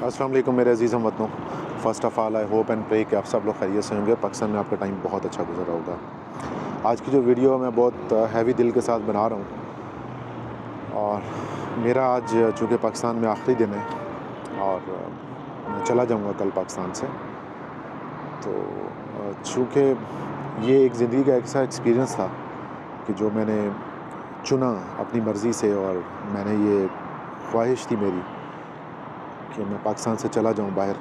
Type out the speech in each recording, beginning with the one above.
अस्सलाम वालेकुम मेरे अज़ीज़ हमवतनों। First of all I hope and pray कि आप सब लोग खैरियत से होंगे। पाकिस्तान में आपका टाइम बहुत अच्छा गुज़र रहा होगा। आज की जो वीडियो मैं बहुत हैवी दिल के साथ बना रहा हूँ और मेरा आज चूँकि पाकिस्तान में आखिरी दिन है और मैं चला जाऊँगा कल पाकिस्तान से। तो चूँकि ये एक ज़िंदगी का ऐसा एक्सपीरियंस था कि जो मैंने चुना अपनी मर्ज़ी से, और मैंने ये ख्वाहिश थी मेरी कि मैं पाकिस्तान से चला जाऊँ बाहर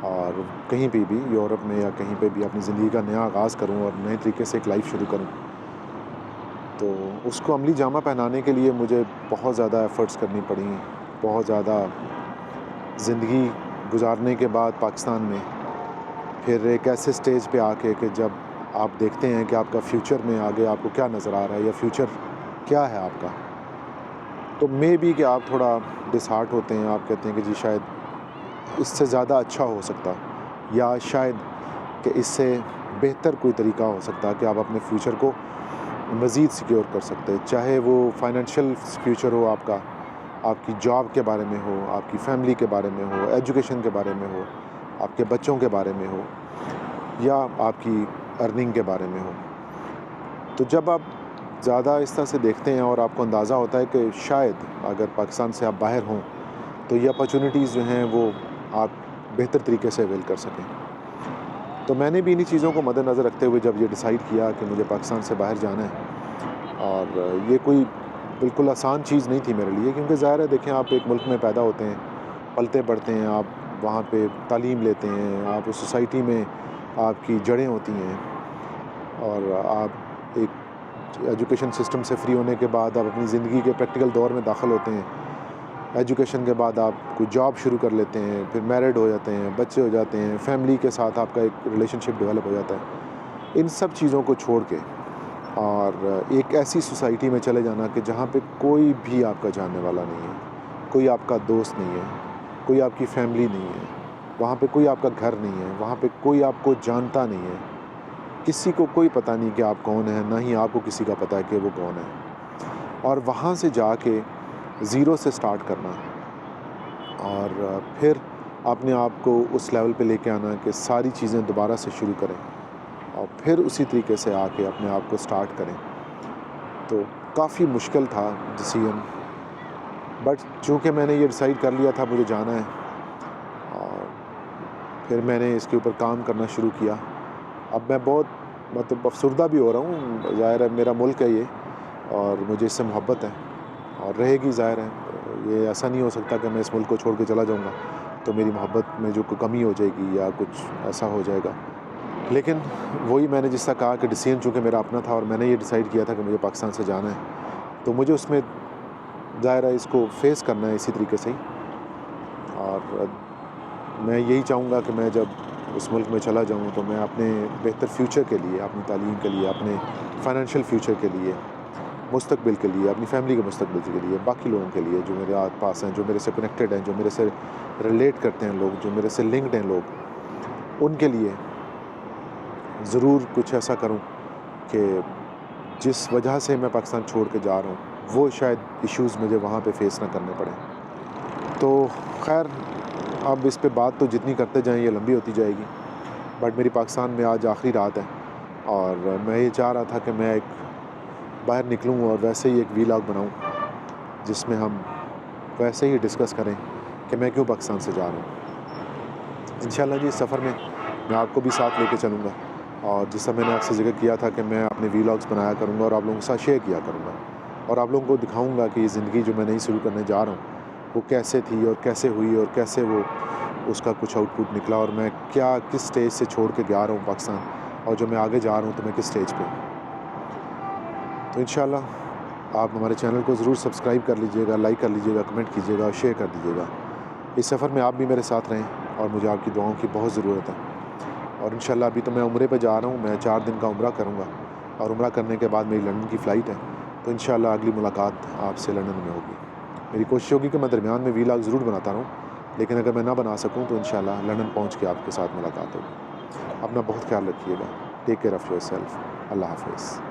और कहीं पे भी यूरोप में या कहीं पे भी अपनी ज़िंदगी का नया आगाज़ करूँ और नए तरीके से एक लाइफ शुरू करूँ। तो उसको अमली जामा पहनाने के लिए मुझे बहुत ज़्यादा एफ़र्ट्स करनी पड़ी। बहुत ज़्यादा ज़िंदगी गुज़ारने के बाद पाकिस्तान में फिर एक ऐसे स्टेज पे आके कि जब आप देखते हैं कि आपका फ्यूचर में आगे आपको क्या नज़र आ रहा है या फ्यूचर क्या है आपका, तो मे बी कि आप थोड़ा डिसहार्ट होते हैं। आप कहते हैं कि जी शायद इससे ज़्यादा अच्छा हो सकता, या शायद कि इससे बेहतर कोई तरीका हो सकता कि आप अपने फ्यूचर को मज़ीद सिक्योर कर सकते। चाहे वो फाइनेंशियल फ्यूचर हो आपका, आपकी जॉब के बारे में हो, आपकी फ़ैमिली के बारे में हो, एजुकेशन के बारे में हो, आपके बच्चों के बारे में हो, या आपकी अर्निंग के बारे में हो। तो जब आप ज़्यादा इस तरह से देखते हैं और आपको अंदाज़ा होता है कि शायद अगर पाकिस्तान से आप बाहर हों तो ये अपॉर्चुनिटीज़ जो हैं वो आप बेहतर तरीके से अवेल कर सकें। तो मैंने भी इन्हीं चीज़ों को मद्देनज़र रखते हुए जब ये डिसाइड किया कि मुझे पाकिस्तान से बाहर जाना है, और ये कोई बिल्कुल आसान चीज़ नहीं थी मेरे लिए, क्योंकि ज़ाहिर है देखें, आप एक मुल्क में पैदा होते हैं, पलते बढ़ते हैं, आप वहाँ पे तालीम लेते हैं, आप उस सोसाइटी में आपकी जड़ें होती हैं, और आप एक एजुकेशन सिस्टम से फ्री होने के बाद आप अपनी ज़िंदगी के प्रैक्टिकल दौर में दाखिल होते हैं। एजुकेशन के बाद आप कोई जॉब शुरू कर लेते हैं, फिर मैरिड हो जाते हैं, बच्चे हो जाते हैं, फैमिली के साथ आपका एक रिलेशनशिप डेवलप हो जाता है। इन सब चीज़ों को छोड़ के और एक ऐसी सोसाइटी में चले जाना कि जहाँ पे कोई भी आपका जानने वाला नहीं है, कोई आपका दोस्त नहीं है, कोई आपकी फैमिली नहीं है, वहाँ पे कोई आपका घर नहीं है, वहाँ पे कोई आपको जानता नहीं है, किसी को कोई पता नहीं कि आप कौन हैं, ना ही आपको किसी का पता है कि वो कौन है। और वहाँ से जाके ज़ीरो से स्टार्ट करना और फिर अपने आप को उस लेवल पे लेके आना कि सारी चीज़ें दोबारा से शुरू करें और फिर उसी तरीके से आके अपने आप को स्टार्ट करें। तो काफ़ी मुश्किल था डिसीजन, बट चूँकि मैंने ये डिसाइड कर लिया था मुझे जाना है, और फिर मैंने इसके ऊपर काम करना शुरू किया। अब मैं बहुत मतलब अफ़सरदा भी हो रहा हूँ। ज़ाहिर है मेरा मुल्क है ये, और मुझे इससे मोहब्बत है और रहेगी। ज़ाहिर है ये ऐसा नहीं हो सकता कि मैं इस मुल्क को छोड़ के चला जाऊँगा तो मेरी मोहब्बत में जो कोई कमी हो जाएगी या कुछ ऐसा हो जाएगा। लेकिन वही मैंने जिस तरह कहा कि डिसीजन चूँकि मेरा अपना था और मैंने ये डिसाइड किया था कि मुझे पाकिस्तान से जाना है, तो मुझे उसमें ज़ाहिर है इसको फ़ेस करना है इसी तरीके से ही। और मैं यही चाहूँगा कि मैं जब उस मुल्क में चला जाऊँ तो मैं अपने बेहतर फ्यूचर के लिए, अपनी तालीम के लिए, अपने फ़ाइनेंशियल फ्यूचर के लिए, मुस्तकबिल के लिए, अपनी फ़ैमिली के मुस्तकबिल के लिए, बाकी लोगों के लिए जो मेरे आस-पास हैं, जो मेरे से कनेक्टेड हैं, जो मेरे से रिलेट करते हैं लोग, जो मेरे से लिंक्ड हैं लोग, उनके लिए ज़रूर कुछ ऐसा करूँ कि जिस वजह से मैं पाकिस्तान छोड़ के जा रहा हूँ, वो शायद इश्यूज़ मुझे वहाँ पे फ़ेस ना करने पड़ें। तो ख़ैर अब इस पे बात तो जितनी करते जाएँ ये लंबी होती जाएगी, बट मेरी पाकिस्तान में आज आखिरी रात है और मैं ये चाह रहा था कि मैं एक बाहर निकलूँ और वैसे ही एक वीलॉग बनाऊँ जिसमें हम वैसे ही डिस्कस करें कि मैं क्यों पाकिस्तान से जा रहा हूँ। इंशाल्लाह जी इस सफ़र में मैं आपको भी साथ लेके चलूँगा, और जिस तरह मैंने आपसे ज़िक्र किया था कि मैं अपने वीलॉग्स बनाया करूँगा और आप लोगों के साथ शेयर किया करूँगा, और आप लोगों को दिखाऊँगा कि ये ज़िंदगी जो मैं नई शुरू करने जा रहा हूँ वो कैसे थी और कैसे हुई और कैसे वो उसका कुछ आउटपुट निकला, और मैं क्या किस स्टेज से छोड़ के जा रहा हूँ पाकिस्तान, और जो मैं आगे जा रहा हूँ तो मैं किस स्टेज पे हूँ। तो इंशाल्लाह आप हमारे चैनल को ज़रूर सब्सक्राइब कर लीजिएगा, लाइक कर लीजिएगा, कमेंट कीजिएगा और शेयर कर दीजिएगा। इस सफ़र में आप भी मेरे साथ रहें और मुझे आपकी दुआओं की बहुत ज़रूरत है। और इंशाल्लाह अभी तो मैं उम्रे पे जा रहा हूँ, मैं 4 दिन का उम्रा करूँगा, और उम्रा करने के बाद मेरी लंदन की फ़्लाइट है, तो इंशाल्लाह अगली मुलाकात आपसे लंदन में होगी। मेरी कोशिश होगी कि मैं दरमियान में वीलॉग ज़रूर बनाता रहूँ, लेकिन अगर मैं ना बना सकूँ तो इंशाल्लाह लंदन पहुँच के आपके साथ मुलाकात होगी। अपना बहुत ख्याल रखिएगा। Take care of yourself. अल्लाह हाफ़िज़।